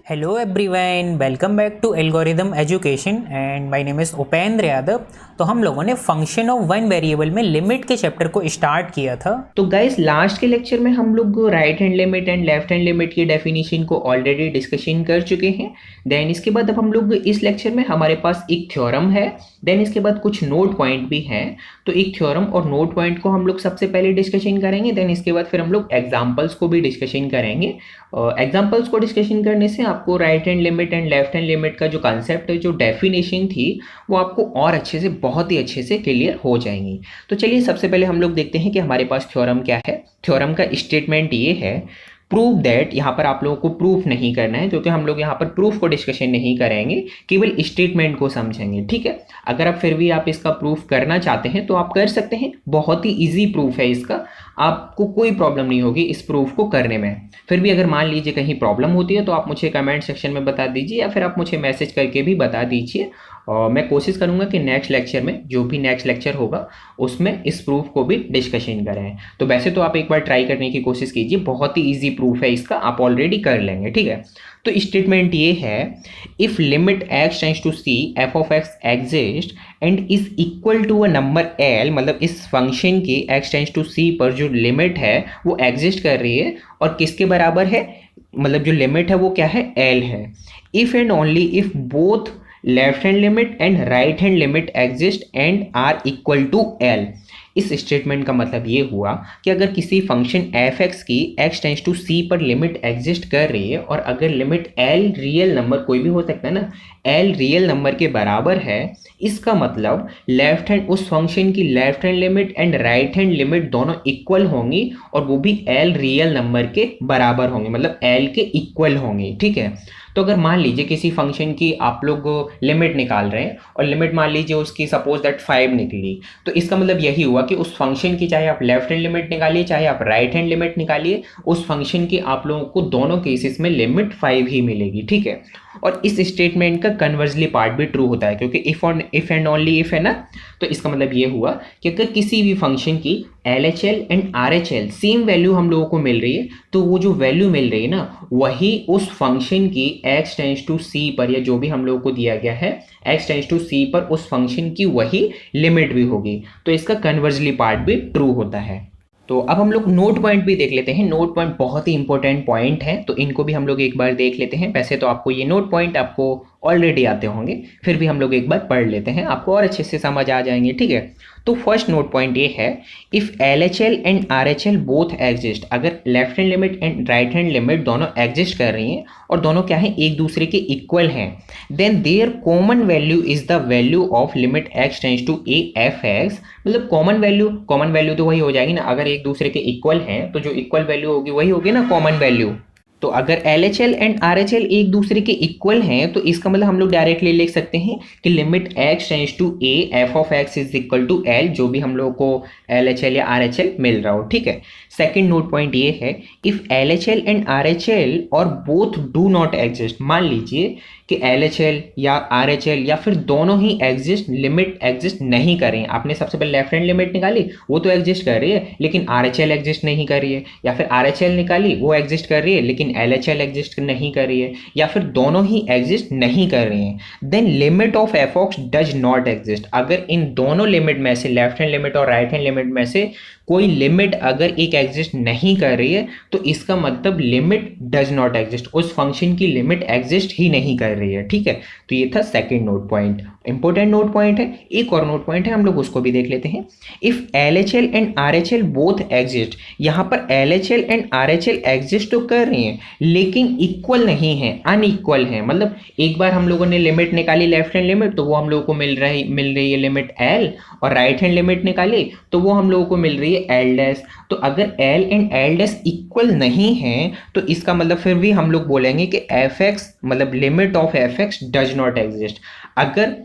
Hello everyone, welcome back to Algorithm Education and my name is Upendra Yadav. तो हम लोगों ने फंक्शन ऑफ वन वेरिएबल में लिमिट के चैप्टर को स्टार्ट किया था। तो गाइस लास्ट के लेक्चर में हम लोग right hand limit and left hand limit की डेफिनेशन को ऑलरेडी डिस्कशन कर चुके हैं। देन इसके बाद अब हम लोग इस लेक्चर में हमारे पास एक थ्योरम है, देन इसके बाद कुछ नोट पॉइंट भी हैं। तो एक थ्योरम और नोट पॉइंट को हम लोग सबसे पहले डिस्कशन करेंगे, देन इसके बाद फिर हम लोग एग्जाम्पल्स को भी डिस्कशन करेंगे। एग्जाम्पल्स को डिस्कशन करने से आपको right hand limit and left hand limit का जो कंसेप्ट है, जो डेफिनेशन थी, वो आपको और अच्छे से, बहुत ही अच्छे से क्लियर हो जाएंगी। तो चलिए सबसे पहले हम लोग देखते हैं कि हमारे पास थ्योरम क्या है। थ्योरम का स्टेटमेंट ये है, प्रूव दैट। यहाँ पर आप लोगों को प्रूफ नहीं करना है क्योंकि हम लोग यहाँ पर प्रूफ को डिस्कशन नहीं करेंगे, केवल स्टेटमेंट को समझेंगे, ठीक है। अगर आप फिर भी आप इसका प्रूफ करना चाहते हैं तो आप कर सकते हैं, बहुत ही इजी प्रूफ है इसका, आपको कोई प्रॉब्लम नहीं होगी इस प्रूफ को करने में। फिर भी अगर मान लीजिए कहीं प्रॉब्लम होती है तो आप मुझे कमेंट सेक्शन में बता दीजिए या फिर आप मुझे मैसेज करके भी बता दीजिए, और मैं कोशिश करूंगा कि नेक्स्ट लेक्चर में, जो भी नेक्स्ट लेक्चर होगा, उसमें इस प्रूफ को भी डिस्कशन करें। तो वैसे तो आप एक बार ट्राई करने की कोशिश कीजिए, बहुत ही इजी प्रूफ है इसका, आप ऑलरेडी कर लेंगे, ठीक है। तो स्टेटमेंट ये है, if limit x tends to c f of x exist and is equal to a number l, मतलब इस फंक्शन की x टेंड्स टू c पर जो लिमिट है वो एग्जिस्ट कर रही है और किसके बराबर है, मतलब जो लिमिट है वो क्या है, l है। If and only if both left hand limit and right hand limit exist and are equal to l। इस स्टेटमेंट का मतलब ये हुआ कि अगर किसी फंक्शन एफ एक्स की x टेंड्स टू c पर लिमिट एग्जिस्ट कर रही है और अगर लिमिट l रियल नंबर, कोई भी हो सकता है ना, l रियल नंबर के बराबर है, इसका मतलब लेफ्ट हैंड, उस फंक्शन की left hand limit and right hand limit दोनों इक्वल होंगी और वो भी l रियल नंबर के बराबर होंगे, मतलब l के इक्वल होंगे, ठीक है। तो अगर मान लीजिए किसी फंक्शन की आप लोग लिमिट निकाल रहे हैं और लिमिट मान लीजिए उसकी सपोज दैट 5 निकली, तो इसका मतलब यही हुआ कि उस फंक्शन की चाहे आप लेफ्ट हैंड लिमिट निकालिए चाहे आप राइट हैंड लिमिट निकालिए, उस फंक्शन की आप लोगों को दोनों केसेस में लिमिट 5 ही मिलेगी, ठीक है। और इस स्टेटमेंट का कन्वर्सली पार्ट भी ट्रू होता है क्योंकि इफ एंड ओनली इफ है ना। तो इसका मतलब ये हुआ कि अगर किसी भी फंक्शन की LHL and RHL same value हम लोगों को मिल रही है, तो वो जो वैल्यू मिल रही है ना, वही उस फंक्शन की x टेंड्स टू c पर, या जो भी हम लोगों को दिया गया है x टेंड्स टू c पर, उस फंक्शन की वही लिमिट भी होगी। तो इसका कन्वर्सली पार्ट भी ट्रू होता है। तो अब हम लोग नोट पॉइंट भी देख लेते हैं। नोट पॉइंट बहुत ही इंपॉर्टेंट पॉइंट है, तो इनको भी हम लोग एक बार देख लेते हैं। वैसे तो आपको ये नोट पॉइंट आपको ऑलरेडी आते होंगे, फिर भी हम लोग एक बार पढ़ लेते हैं, आपको और अच्छे से समझ आ जाएंगे, ठीक है। तो फर्स्ट नोट पॉइंट ये है, if LHL and RHL both exist, अगर left hand limit and right hand limit दोनों एग्जिस्ट कर रही हैं और दोनों क्या है, एक दूसरे के इक्वल हैं, then there common value is the value of limit x tends to a f x। मतलब कॉमन वैल्यू तो वही हो जाएगी ना, अगर एक दूसरे के इक्वल हैं तो जो इक्वल वैल्यू होगी वही होगी ना कॉमन वैल्यू। तो अगर LHL एंड RHL एक दूसरे के इक्वल हैं तो इसका मतलब हम लोग डायरेक्टली लिख सकते हैं कि limit x tends to a f of x is equal to l, जो भी हम लोग को LHL या RHL मिल रहा हो, ठीक है। सेकंड नोट पॉइंट ये है, इफ LHL एंड RHL और बोथ डू नॉट एग्जिस्ट, मान लीजिए कि LHL या RHL या फिर दोनों ही एग्जिस्ट, लिमिट एग्जिस्ट नहीं कर रही हैं। आपने सबसे पहले लेफ्ट हैंड लिमिट निकाली, वो तो एग्जिस्ट कर रही है लेकिन RHL एग्जिस्ट नहीं कर रही है, या फिर RHL निकाली, वो एग्जिस्ट कर रही है लेकिन LHL एग्जिस्ट नहीं कर रही है, या फिर दोनों ही एग्जिस्ट नहीं कर रही हैं, then limit of f of does not exist. अगर इन दोनों लिमिट में से, लेफ्ट हैंड लिमिट और राइट हैंड लिमिट में से कोई लिमिट अगर एक एग्जिस्ट नहीं कर रही है तो इसका मतलब लिमिट डज नॉट एग्जिस्ट, उस फंक्शन की लिमिट एग्जिस्ट ही नहीं कर रही है, ठीक है। तो ये था second note point, important note point है। एक और नोट पॉइंट है, हम लोग उसको भी देख लेते हैं। If LHL and RHL both exist, यहाँ पर LHL एंड RHL एग्जिस्ट तो कर रही हैं लेकिन इक्वल नहीं है, अनइक्वल है। मतलब एक बार हम लोगों ने लिमिट निकाली लेफ्ट हैंड लिमिट, तो वो हम लोगों को मिल रही है लिमिट L, और राइट हैंड लिमिट निकाली तो वो हम लोगों को मिल रही है L डैश। तो अगर L and L dash equal नहीं है तो इसका मतलब फिर भी हम लोग बोलेंगे कि एफ एक्स, मतलब limit of F x does not exist. अगर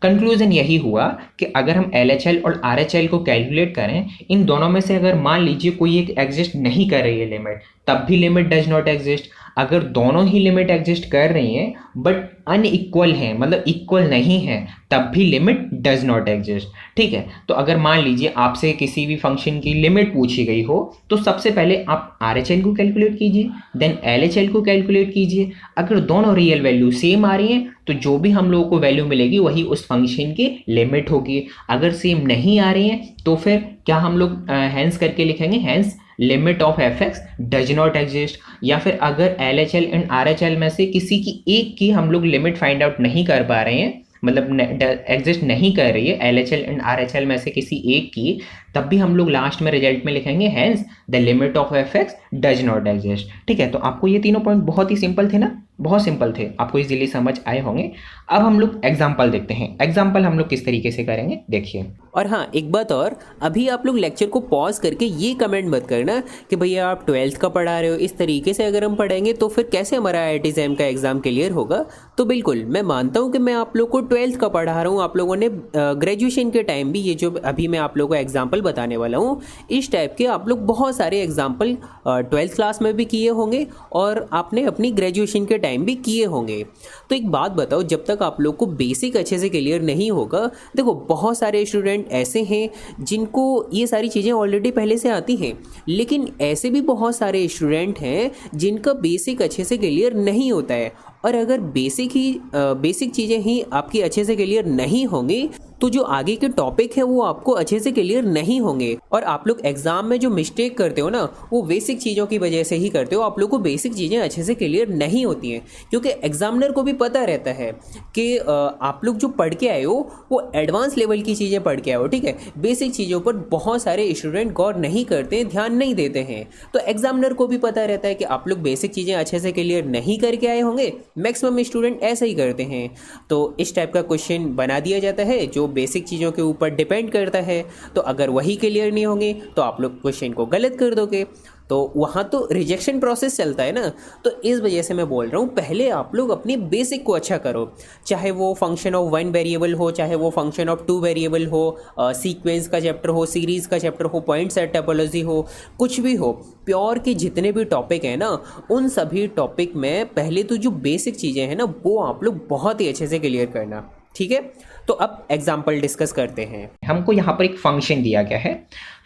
कंक्लूजन यही हुआ कि अगर हम LHL और RHL को कैलकुलेट करें, इन दोनों में से अगर मान लीजिए कोई एक एग्जिस्ट नहीं कर रही है लिमिट, तब भी लिमिट डज नॉट एग्जिस्ट। अगर दोनों ही लिमिट एग्जिस्ट कर रही हैं बट अनइक्वल हैं, मतलब इक्वल नहीं है, तब भी लिमिट डज नॉट एग्जिस्ट। ठीक है, तो अगर मान लीजिए आपसे किसी भी फंक्शन की लिमिट पूछी गई हो तो सबसे पहले आप RHL को कैलकुलेट कीजिए, देन LHL को कैलकुलेट कीजिए। अगर दोनों रियल वैल्यू सेम आ रही हैं तो जो भी हम लोगों को वैल्यू मिलेगी वही उस फंक्शन की लिमिट होगी। अगर सेम नहीं आ रही हैं तो फिर क्या हम लोग हैंस करके लिखेंगे, hence limit of fx does not exist. या फिर अगर LHL एंड RHL में से किसी की एक की हम लोग लिमिट फाइंड आउट नहीं कर पा रहे हैं, मतलब एग्जिस्ट नहीं कर रही है LHL एंड RHL में से किसी एक की, तब भी हम लोग लास्ट में रिजल्ट में लिखेंगे hence the limit of fx does not exist. ठीक है, तो आपको ये तीनों पॉइंट बहुत ही सिंपल थे ना, बहुत सिंपल थे, आपको इजीली समझ आए होंगे। अब हम लोग एग्जाम्पल देखते हैं। एग्जाम्पल हम लोग किस तरीके से करेंगे देखिए। और हाँ, एक बात और, अभी आप लोग लेक्चर को पॉज करके ये कमेंट मत करना कि भैया आप 12th का पढ़ा रहे हो। इस तरीके से अगर हम पढ़ेंगे तो फिर कैसे हमारा IIT JAM का एग्ज़ाम क्लियर होगा। तो बिल्कुल मैं मानता हूँ कि मैं आप लोग को 12th का पढ़ा रहा हूँ, आप लोगों ने ग्रेजुएशन के टाइम भी, ये जो अभी मैं आप लोगों को एग्जाम्पल बताने वाला हूँ, इस टाइप के आप लोग बहुत सारे एग्जाम्पल 12th क्लास में भी किए होंगे और आपने अपनी ग्रेजुएशन के टाइम भी किए होंगे। तो एक बात बताओ, जब तक आप लोग को बेसिक अच्छे से क्लियर नहीं होगा, देखो बहुत सारे स्टूडेंट ऐसे हैं जिनको ये सारी चीज़ें ऑलरेडी पहले से आती हैं, लेकिन ऐसे भी बहुत सारे स्टूडेंट हैं जिनका बेसिक अच्छे से क्लियर नहीं होता है। और अगर बेसिक चीज़ें ही आपकी अच्छे से क्लियर नहीं होंगी तो जो आगे के टॉपिक है वो आपको अच्छे से क्लियर नहीं होंगे। और आप लोग एग्जाम में जो मिस्टेक करते हो ना, वो बेसिक चीज़ों की वजह से ही करते हो। आप लोग को बेसिक चीज़ें अच्छे से क्लियर नहीं होती हैं, क्योंकि एग्जामिनर को भी पता रहता है कि आप लोग जो पढ़ के आए हो वो एडवांस लेवल की चीज़ें पढ़ के आए हो। ठीक है, बेसिक चीज़ों पर बहुत सारे स्टूडेंट गौर नहीं करते हैं, ध्यान नहीं देते हैं। तो एग्जामिनर को भी पता रहता है कि आप लोग बेसिक चीज़ें अच्छे से क्लियर नहीं करके आए होंगे। मैक्सिमम स्टूडेंट ऐसा ही करते हैं। तो इस टाइप का क्वेश्चन बना दिया जाता है जो बेसिक चीज़ों के ऊपर डिपेंड करता है। तो अगर वही क्लियर नहीं होंगे तो आप लोग क्वेश्चन को गलत कर दोगे, तो वहाँ तो रिजेक्शन प्रोसेस चलता है ना। तो इस वजह से मैं बोल रहा हूँ, पहले आप लोग अपनी बेसिक को अच्छा करो, चाहे वो फंक्शन ऑफ 1 वेरिएबल हो, चाहे वो फंक्शन ऑफ 2 वेरिएबल हो, सीक्वेंस का चैप्टर हो, सीरीज़ का चैप्टर हो, पॉइंट सेट टोपोलॉजी हो, कुछ भी हो। प्योर के जितने भी टॉपिक हैं ना, उन सभी टॉपिक में पहले तो जो बेसिक चीज़ें हैं ना, वो आप लोग बहुत ही अच्छे से क्लियर करना। ठीक है, तो अब एग्जाम्पल डिस्कस करते हैं। हमको यहाँ पर एक फंक्शन दिया गया है,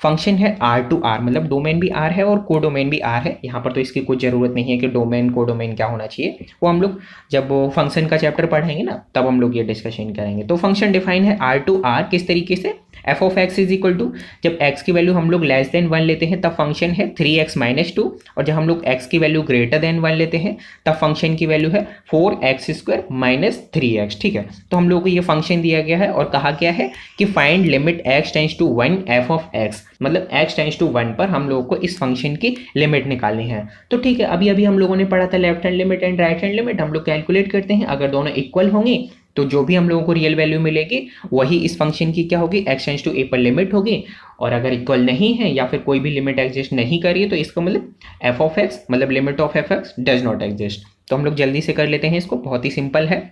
फंक्शन है R2R, मतलब डोमेन भी R है और कोडोमेन भी R है। यहाँ पर तो इसकी कुछ ज़रूरत नहीं है कि डोमेन कोडोमेन क्या होना चाहिए, वो हम लोग जब वो फंक्शन का चैप्टर पढ़ेंगे ना तब हम लोग ये डिस्कशन करेंगे। तो फंक्शन डिफाइन है R2R किस तरीके से, f of x is equal to, जब x की वैल्यू हम लोग लेस देन 1 लेते हैं तब फंक्शन है 3x माइनस 2, और जब हम लोग x की वैल्यू ग्रेटर देन 1 लेते हैं तब फंक्शन की वैल्यू है 4x स्क्वायर माइनस 3x। ठीक है, तो हम लोग को ये फंक्शन दिया गया है और कहा गया है कि find limit x tends to 1 f of x, मतलब x टेंड्स टू 1 पर हम लोगों को इस फंक्शन की लिमिट निकालनी है। तो ठीक है, अभी अभी हम लोगों ने पढ़ा था left hand limit and right hand limit, हम लोग कैलकुलेट करते हैं। अगर दोनों इक्वल होंगे तो जो भी हम लोगों को रियल वैल्यू मिलेगी वही इस फंक्शन की क्या होगी, x टेंड्स टू a पर लिमिट होगी। और अगर इक्वल नहीं है या फिर कोई भी लिमिट एग्जिस्ट नहीं कर रही है तो इसका मतलब f ऑफ x, मतलब limit of fx does not exist. तो हम लोग जल्दी से कर लेते हैं इसको, बहुत ही सिंपल है।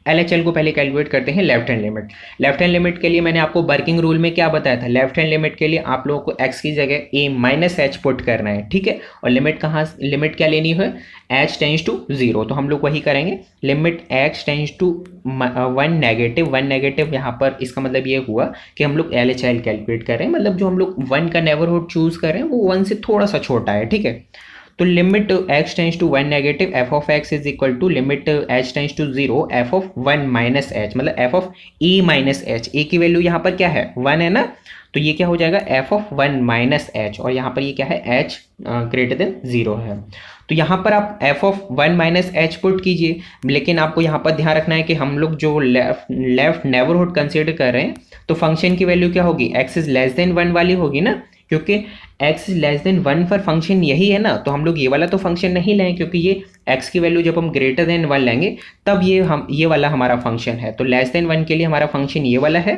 LHL को पहले कैलकुलेट करते हैं left hand limit. Left hand limit के लिए मैंने आपको वर्किंग रूल में क्या बताया था, लेफ्ट हैंड लिमिट के लिए आप लोगों को x की जगह a माइनस एच पुट करना है। ठीक है, और लिमिट क्या लेनी है, h टेंड्स टू 0, तो हम लोग वही करेंगे। Limit x tends to 1 negative, यहाँ पर इसका मतलब ये हुआ कि हम लोग LHL कैलकुलेट कर रहे हैं, मतलब जो हम लोग 1 का नेबरहुड चूज कर रहे हैं वो 1 से थोड़ा सा छोटा है। ठीक है, तो limit x tends to 1 negative f of x is equal to limit h tends to 0 f of 1 minus h, मतलब f of a minus h। a की वैल्यू यहाँ पर क्या है, 1 है ना, तो ये क्या हो जाएगा f ऑफ 1 माइनस h, और यहाँ पर ये क्या है, h ग्रेटर देन 0 है। तो यहाँ पर आप f of 1 minus h put कीजिए, लेकिन आपको यहाँ पर ध्यान रखना है कि हम लोग जो लेफ्ट नेबरहुड कंसीडर कर रहे हैं तो फंक्शन की वैल्यू क्या होगी, x इज लेस देन 1 वाली होगी ना, क्योंकि x लेस देन 1 पर फंक्शन यही है ना। तो हम लोग ये वाला तो फंक्शन नहीं लेंगे, क्योंकि ये x की वैल्यू जब हम ग्रेटर देन 1 लेंगे तब ये वाला हमारा फंक्शन है। तो लेस देन 1 के लिए हमारा फंक्शन ये वाला है,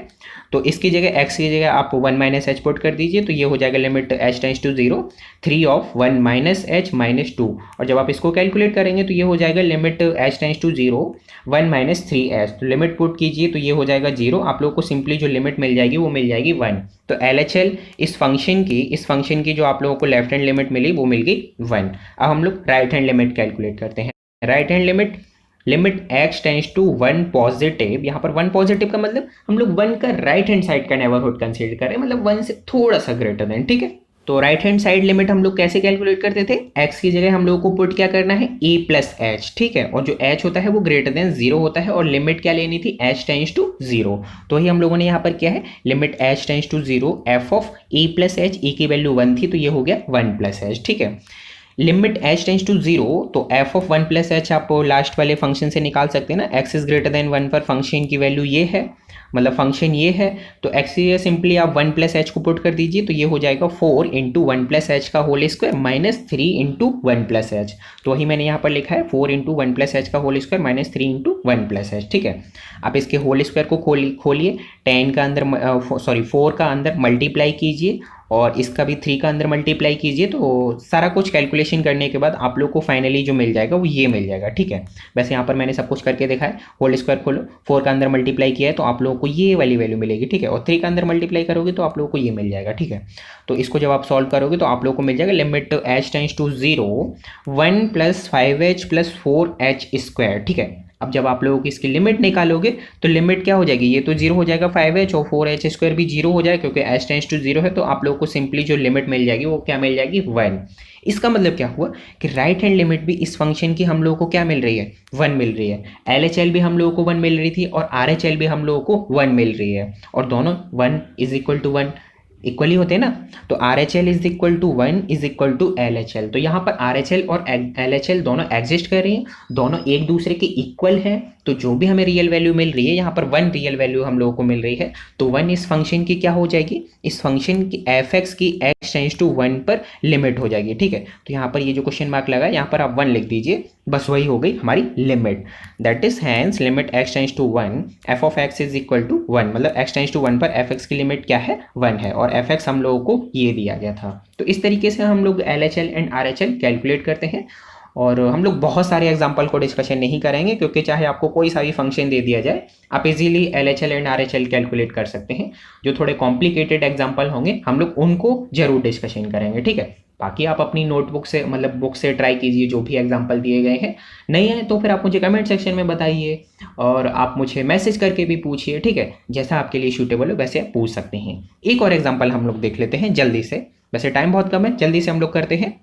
तो इसकी जगह x की जगह आप 1 माइनस एच पुट कर दीजिए, तो ये हो जाएगा limit h tends to 0 3 of 1 minus H minus 2, और जब आप इसको कैलकुलेट करेंगे तो ये हो जाएगा limit h tends to 0 1 minus 3h, तो लिमिट पुट कीजिए तो ये हो जाएगा 0। आप लोग को सिंपली जो लिमिट मिल जाएगी वो मिल जाएगी 1। तो LHL इस फंक्शन की जो आप लोगों को लेफ्ट हैंड लिमिट मिली वो मिल गई 1। अब हम लोग राइट हैंड लिमिट कैलकुलेट करते हैं। Right hand limit x tends to 1 positive, यहाँ पर 1 पॉजिटिव का मतलब हम लोग 1 का राइट हैंड साइड का नेबरहुड कंसीडर करें, मतलब 1 से थोड़ा सा ग्रेटर देन, ठीक है। तो राइट हैंड साइड लिमिट हम लोग कैसे कैलकुलेट करते थे, x की जगह हम लोगों को पुट क्या करना है a प्लस एच, ठीक है, और जो h होता है वो ग्रेटर देन 0 होता है, और लिमिट क्या लेनी थी h टेंड्स टू 0। तो ही हम लोगों ने यहाँ पर क्या है limit h tends to 0 f of a plus H, e की वैल्यू 1 थी तो ये हो गया 1 प्लस एच, ठीक है। लिमिट h टेंड्स टू 0, तो f ऑफ 1 प्लस एच आप लास्ट वाले फंक्शन से निकाल सकते हैं ना, x इज ग्रेटर देन 1 पर फंक्शन की वैल्यू ये है, मतलब फंक्शन ये है, तो x से सिंपली आप 1 प्लस एच को पुट कर दीजिए, तो ये हो जाएगा 4 इंटू 1 प्लस एच का whole square minus 3 into 1 plus H. तो वही मैंने यहाँ पर लिखा है 4 इंटू 1 प्लस एच का whole square minus 3 into 1 plus H, ठीक है। आप इसके होल स्क्वायर को खोलिए, 10 का अंदर 4 का अंदर मल्टीप्लाई कीजिए और इसका भी 3 का अंदर मल्टीप्लाई कीजिए, तो सारा कुछ कैलकुलेशन करने के बाद आप लोग को फाइनली जो मिल जाएगा वो ये मिल जाएगा, ठीक है। वैसे यहाँ पर मैंने सब कुछ करके देखा है, होल स्क्वायर खोलो, 4 का अंदर मल्टीप्लाई किया है तो आप लोगों को ये वाली वैल्यू मिलेगी, ठीक है, और 3 का अंदर मल्टीप्लाई करोगे तो आप लोगों को ये मिल जाएगा, ठीक है। तो इसको जब आप सॉल्व करोगे तो आप लोगों को मिल जाएगा limit h tends to 0 1 plus 5h plus 4h square, ठीक है। अब जब आप लोगों की इसकी लिमिट निकालोगे तो लिमिट क्या हो जाएगी, ये तो 0 हो जाएगा 5h और 4h स्क्वायर भी 0 हो जाएगा क्योंकि h टेंड्स टू 0 है, तो आप लोगों को सिंपली जो लिमिट मिल जाएगी वो क्या मिल जाएगी 1। इसका मतलब क्या हुआ कि राइट हैंड लिमिट भी इस फंक्शन की हम लोगों को क्या मिल रही है 1 मिल रही है, LHL भी हम लोगों को 1 मिल रही थी और RHL भी हम लोगों को 1 मिल रही है, और दोनों 1 इज इक्वल टू 1 इक्वली होते हैं ना, तो RHL is equal to 1 is equal to LHL। तो यहाँ पर RHL और LHL दोनों एग्जिस्ट कर रही हैं, दोनों एक दूसरे के इक्वल हैं, तो जो भी हमें रियल वैल्यू मिल रही है यहाँ पर 1 रियल वैल्यू हम लोगों को मिल रही है, तो 1 इस फंक्शन की क्या हो जाएगी, इस फंक्शन की f(x) की x टेंड्स टू 1 पर लिमिट हो जाएगी, ठीक है। तो यहाँ पर ये जो क्वेश्चन मार्क लगा है यहाँ पर आप 1 लिख दीजिए, बस वही हो गई हमारी limit, that is hence limit x tends to 1 f of x is equal to 1, मतलब x टेंड्स टू 1 पर f(x) की लिमिट क्या है 1 है, और f(x) हम लोगों को ये दिया गया था। तो इस तरीके से हम लोग LHL एंड RHL कैलकुलेट करते हैं, और हम लोग बहुत सारे एग्जाम्पल को डिस्कशन नहीं करेंगे क्योंकि चाहे आपको कोई सा भी फंक्शन दे दिया जाए आप easily LHL and RHL calculate कर सकते हैं। जो थोड़े कॉम्प्लिकेटेड एग्जाम्पल होंगे हम लोग उनको जरूर डिस्कशन करेंगे, ठीक है। बाकी आप अपनी नोटबुक से मतलब बुक से ट्राई कीजिए जो भी एग्जाम्पल दिए गए हैं, नहीं है तो फिर आप मुझे कमेंट सेक्शन में बताइए और आप मुझे मैसेज करके भी पूछिए, ठीक है, जैसा आपके लिए सूटेबल हो वैसे आप पूछ सकते हैं। एक और एग्जाम्पल हम लोग देख लेते हैं जल्दी से, वैसे टाइम बहुत कम है, जल्दी से हम लोग करते हैं।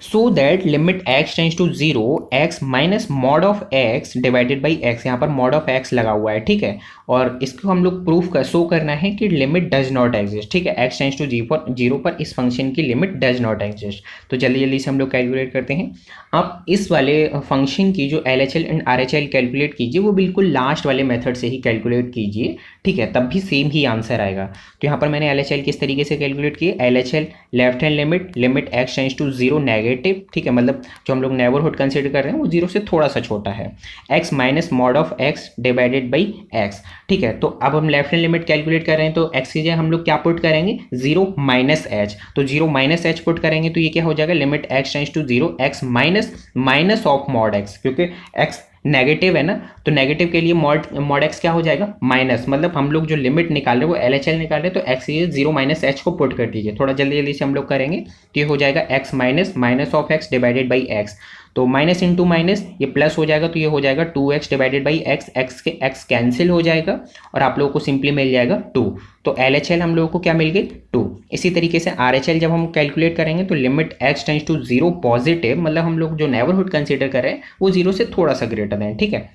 So that limit x tends to 0 x minus mod of x divided by x, यहाँ पर मॉड ऑफ x लगा हुआ है, ठीक है, और इसको हम लोग प्रूफ शो करना है कि लिमिट डज नॉट एग्जिस्ट, ठीक है, x टेंड्स टू 0 पर इस फंक्शन की लिमिट डज नॉट एग्जिस्ट। तो जल्दी जल्दी से हम लोग कैलकुलेट करते हैं। आप इस वाले फंक्शन की जो LHL एंड RHL कैलकुलेट कीजिए वो बिल्कुल लास्ट वाले मेथड से ही कैलकुलेट कीजिए, ठीक है, तब भी सेम ही आंसर आएगा। तो यहाँ पर मैंने LHL किस तरीके से कैलकुलेट किए, LHL left hand limit x tends to 0 negative, ठीक है, मतलब जो हम लोग नेबरहुड कंसीडर कर रहे हैं वो 0 से थोड़ा सा छोटा है, x minus mod of x divided by x, ठीक है। तो अब हम लेफ्ट हैंड लिमिट कैलकुलेट कर रहे हैं तो x की जगह हम लोग क्या पुट करेंगे 0 माइनस एच, तो 0 माइनस एच पुट करेंगे तो ये क्या हो जाएगा limit x tends to 0 x minus of mod x, क्योंकि x नेगेटिव है ना, तो नेगेटिव के लिए मॉड x क्या हो जाएगा माइनस, मतलब हम लोग जो लिमिट निकाल रहे हैं वो LHL निकाल रहे हैं तो x ये 0 माइनस एच को पुट कर दीजिए, थोड़ा जल्दी जल्दी से हम लोग करेंगे तो ये हो जाएगा x minus of x divided by x, तो माइनस इंटू माइनस ये प्लस हो जाएगा तो ये हो जाएगा 2x divided by x, x cancel हो जाएगा और आप लोगों को सिंपली मिल जाएगा 2, तो LHL हम लोगों को क्या मिल गई 2। इसी तरीके से RHL जब हम कैलकुलेट करेंगे तो limit x tends to 0 positive, मतलब हम लोग जो नेबरहुड कंसीडर कर रहे हैं वो 0 से थोड़ा सा ग्रेटर है, ठीक है,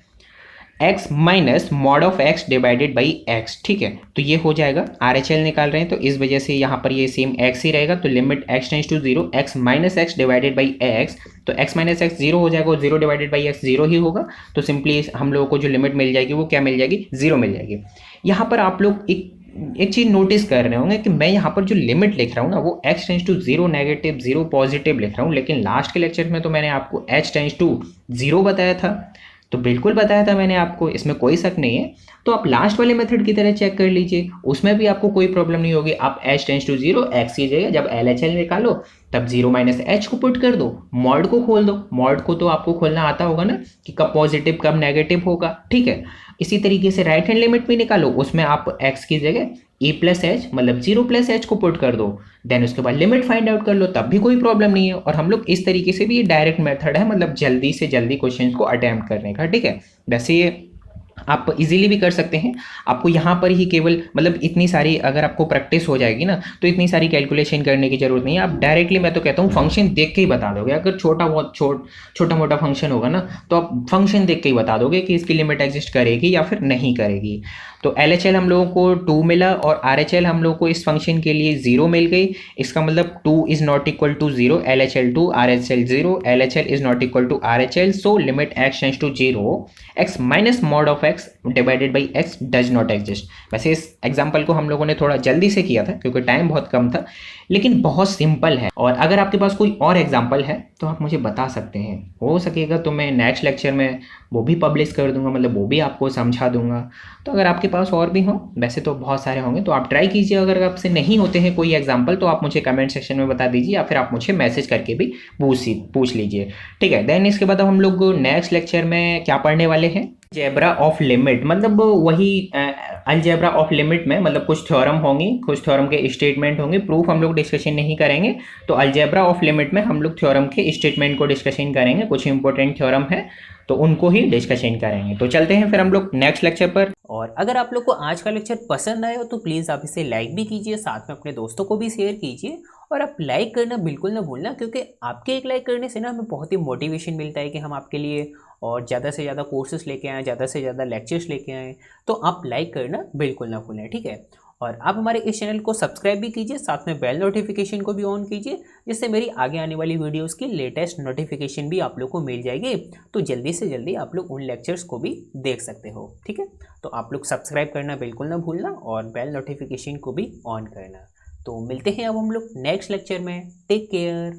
x minus mod of x divided by x, ठीक है, तो ये हो जाएगा RHL निकाल रहे हैं तो इस वजह से यहाँ पर ये सेम x ही रहेगा, तो limit x tends to 0 x minus x divided by x, तो x माइनस x 0 हो जाएगा और 0 डिवाइडेड बाई x 0 ही होगा, तो सिंपली हम लोगों को जो लिमिट मिल जाएगी वो क्या मिल जाएगी 0 मिल जाएगी। यहाँ पर आप लोग एक चीज़ नोटिस कर रहे होंगे कि मैं यहाँ पर जो लिमिट लिख रहा हूँ ना वो x tends to 0 negative 0 positive लिख रहा हूँ, लेकिन लास्ट के लेक्चर में तो मैंने आपको h टेंड्स टू 0 बताया था, तो बिल्कुल बताया था मैंने आपको, इसमें कोई शक नहीं है। तो आप लास्ट वाले मेथड की तरह चेक कर लीजिए, उसमें भी आपको कोई प्रॉब्लम नहीं होगी। आप h टेंस टू 0 x की जगह जब LHL निकालो तब 0 माइनस h को पुट कर दो, मॉड को खोल दो। मॉड को तो आपको खोलना आता होगा ना कि कब पॉजिटिव कब नेगेटिव होगा, ठीक है। इसी तरीके से राइट हैंड लिमिट भी निकालो, उसमें आप x की जगह e प्लस एच मतलब 0 प्लस एच को पुट कर दो, देन उसके बाद लिमिट फाइंड आउट कर लो, तब भी कोई प्रॉब्लम नहीं है। और हम लोग इस तरीके से भी, ये डायरेक्ट मेथड है, मतलब जल्दी से जल्दी क्वेश्चन को अटेम्प्ट करने का, ठीक है। वैसे ये आप इजीली भी कर सकते हैं। आपको यहाँ पर ही केवल मतलब इतनी सारी, अगर आपको प्रैक्टिस हो जाएगी ना तो इतनी सारी कैलकुलेशन करने की जरूरत नहीं है। आप डायरेक्टली, मैं तो कहता हूँ फंक्शन देख के ही बता दोगे। अगर छोटा मोटा फंक्शन होगा ना तो आप फंक्शन देख के ही बता दोगे कि इसकी लिमिट एग्जिस्ट करेगी या फिर नहीं करेगी। तो LHL हम लोगों को 2 मिला और RHL हम लोगों को इस फंक्शन के लिए 0 मिल गई। इसका मतलब 2 is not equal to 0, LHL 2 RHL 0, LHL is not equal to RHL, so limit x tends to 0 x minus mod of x divided by x does not exist. वैसे इस एग्जाम्पल को हम लोगों ने थोड़ा जल्दी से किया था क्योंकि टाइम बहुत कम था, लेकिन बहुत सिंपल है। और अगर आपके पास कोई और एग्जाम्पल है तो आप मुझे बता सकते हैं, हो सकेगा तो मैं नेक्स्ट लेक्चर में वो भी पब्लिश कर दूंगा, मतलब वो भी आपको समझा दूंगा। तो अगर आपके पास और भी हो, वैसे तो बहुत सारे होंगे, तो आप ट्राई कीजिए। अगर आपसे नहीं होते हैं कोई एग्जाम्पल तो आप मुझे कमेंट सेक्शन में बता दीजिए, या फिर आप मुझे मैसेज करके भी पूछ लीजिए, ठीक है। देन इसके बाद हम लोग नेक्स्ट लेक्चर में क्या पढ़ने वाले हैं, अलजेब्रा ऑफ लिमिट, मतलब वही अलजेब्रा ऑफ लिमिट में मतलब कुछ थ्योरम होंगी, कुछ थ्योरम के स्टेटमेंट होंगे, प्रूफ हम लोग डिस्कशन नहीं करेंगे। तो अलजेब्रा ऑफ लिमिट में हम लोग थ्योरम के स्टेटमेंट को डिस्कशन करेंगे, कुछ इंपॉर्टेंट थ्योरम है तो उनको ही डिस्कशन करेंगे। तो चलते हैं फिर हम लोग नेक्स्ट लेक्चर पर। और अगर आप लोग को आज का लेक्चर पसंद आया हो तो प्लीज़ आप इसे लाइक भी कीजिए, साथ में अपने दोस्तों को भी शेयर कीजिए। और आप लाइक करना बिल्कुल ना भूलना, क्योंकि आपके एक लाइक करने से ना हमें बहुत ही मोटिवेशन मिलता है कि हम आपके लिए और ज़्यादा से ज़्यादा कोर्सेज लेके आएँ, ज़्यादा से ज़्यादा लेक्चर्स लेके आएँ। तो आप लाइक करना बिल्कुल ना भूलें, ठीक है। और आप हमारे इस चैनल को सब्सक्राइब भी कीजिए, साथ में बेल नोटिफिकेशन को भी ऑन कीजिए, जिससे मेरी आगे आने वाली वीडियोस की लेटेस्ट नोटिफिकेशन भी आप लोग को मिल जाएगी। तो जल्दी से जल्दी आप लोग उन लेक्चर्स को भी देख सकते हो, ठीक है। तो आप लोग सब्सक्राइब करना बिल्कुल ना भूलना और बेल नोटिफिकेशन को भी ऑन करना। तो मिलते हैं अब हम लोग नेक्स्ट लेक्चर में। Take care.